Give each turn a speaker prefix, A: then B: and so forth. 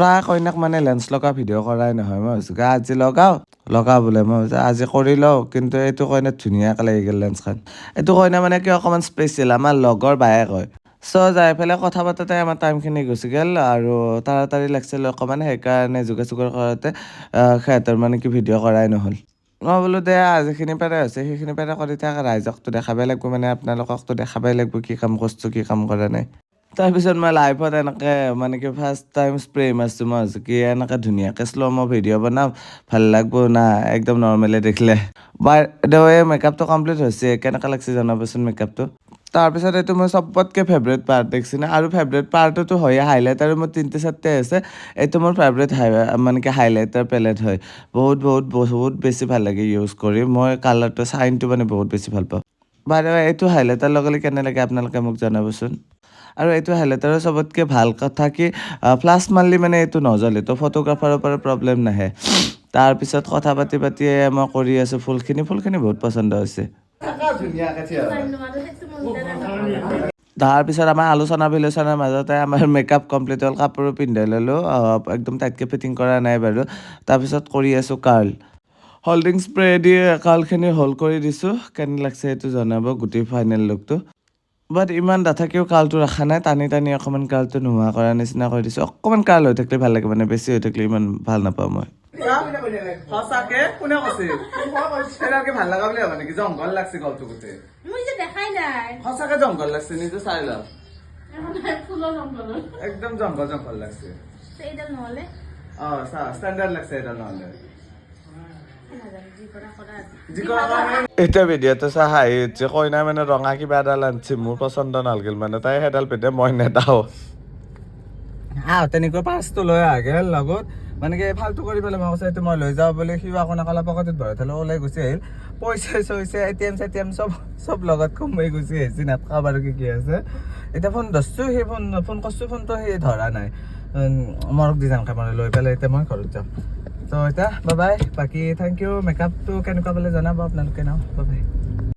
A: প্ৰায় কইনাক মানে লেন্স লগা ভিডিঅ' কৰাই নহয় মই ভাবিছোঁ আজি লগাও বোলে মই ভাবিছোঁ আজি কৰি লওঁ কিন্তু এইটো কইনাত ধুনীয়াকৈ লাগি গ'ল লেন্সখন এইটো কইনা মানে কি অকণমান স্পেচিয়েল আমাৰ লগৰ বায়ে কয় যাই পেলাই কথা পাতোতে আমাৰ টাইমখিনি গুচি গ'ল আৰু তাড়াতাড়ি লাগিছিল অকণমান সেইকাৰণে যোগাযোগৰ কৰাতে সিহঁতৰ মানে কি ভিডিঅ' কৰাই নহ'ল মই বোলো দে যিখিনি পাৰে হৈছে সেইখিনি পাৰে কৰি থাক ৰাইজকতো দেখাবই লাগিব মানে আপোনালোককতো দেখাবই লাগিব কি কাম কৰিছোঁ কি কাম কৰা নাই তাৰপিছত মই লাইভত এনেকৈ মানে কি ফাৰ্ষ্ট টাইম স্প্ৰে মাৰিছোঁ মই ভাবিছোঁ কি এনেকৈ ধুনীয়াকৈ শ্ল' মই ভিডিঅ' বনাম ভাল লাগব না একদম নৰ্মেলি দেখিলে বাইদেউ এই মেকআপটো কমপ্লিট হৈছে কেনেকৈ লাগিছে জনাবচোন মেকআপটো তাৰপিছত এইটো মই চবতকৈ ফেভৰেট পাৰ্ট দেখিছোঁ না আৰু ফেভৰেট পাৰ্টতো হয় হাইলাইটাৰ মোৰ 3-4টা আছে এইটো মোৰ ফেভৰেট মানে কি হাইলাইটাৰ পেলেট হয় বহুত বেছি ভাল লাগে ইউজ কৰি মই কালাৰটো চাইনটো মানে বহুত বেছি ভাল পাওঁ বাইদেউ এইটো হাইলাইটাৰ লগালে কেনে লাগে আপোনালোকে মোক জনাবচোন আৰু এইটো হাইলাইটাৰৰ চবতকৈ ভাল কথা কি ফ্লাছ মাৰলি মানে এইটো নজ্বলে তো ফটোগ্ৰাফাৰৰ পৰা প্ৰব্লেম নাহে তাৰপিছত কথা পাতিয়ে মই কৰি আছোঁ ফুলখিনি বহুত পচন্দ হৈছে তাৰপিছত আমাৰ আলোচনা বিলোচনাৰ মাজতে আমাৰ মেকআপ কমপ্লিট হ'ল কাপোৰো পিন্ধাই ল'লোঁ একদম টাইটকৈ ফিটিং কৰা নাই বাৰু তাৰপিছত কৰি আছোঁ কাৰ্ল হল্ডিং স্প্ৰে দি কাৰ্লখিনি হোল্ড কৰি দিছোঁ কেনে লাগিছে এইটো জনাব গোটেই ফাইনেল লুকটো বাট ইমান নাথাকিও কাৰ্লটো ৰখা নাই টানি অকণমান কাৰ্লটো নোহোৱা কৰাৰ নিচিনা কৰি দিছোঁ অকণমান কাৰ্ল হৈ থাকিলে ভাল লাগে মানে বেছি হৈ থাকিলে ইমান ভাল নাপাওঁ মই সঁচাকে কোনে কৈছে সেইডালকে ভাল লগা বুলি ভাবা নেকি জংঘল লাগছে গলটো গোটেই সঁচাকে জংঘল লাগছে নিজে চাই লও একদম জংঘল লাগছে স্ট্যান্ডার্ড লাগছে এটা নহলে এতিয়া ভিডিঅ'টো চাই হাঁহি উঠছে কইনা মানে ৰঙা কিবা এডাল আনিছে মোৰ পচন্দ নালাগিল মানে তাই সেইডাল পিন্ধে মই নেদাও তেনেকুৱা পাঁচটো লৈ আহিল লগত মানে কি ফাল্টু কৰি পেলাই মই কৈছোঁ এইটো মই লৈ যাওঁ বুলি সিও আকৌ নকলা পকেটত ভৰাই থ'লে ওলাই গুচি আহিল পইচা ATM চব লগত সোমাই গুচি আহিছে নাটকা বাৰু কি আছে এতিয়া ফোন ধৰছোঁ সেই ফোন কৰিছোঁ ফোনটো সেই ধৰা নাই মৰক দি যাম কামলৈ লৈ পেলাই এতিয়া মই ঘৰত যাম তো এতিয়া বাই বাকী থেংক ইউ মেকআপটো কেনেকুৱা পালে জনাব আপোনালোকে বাই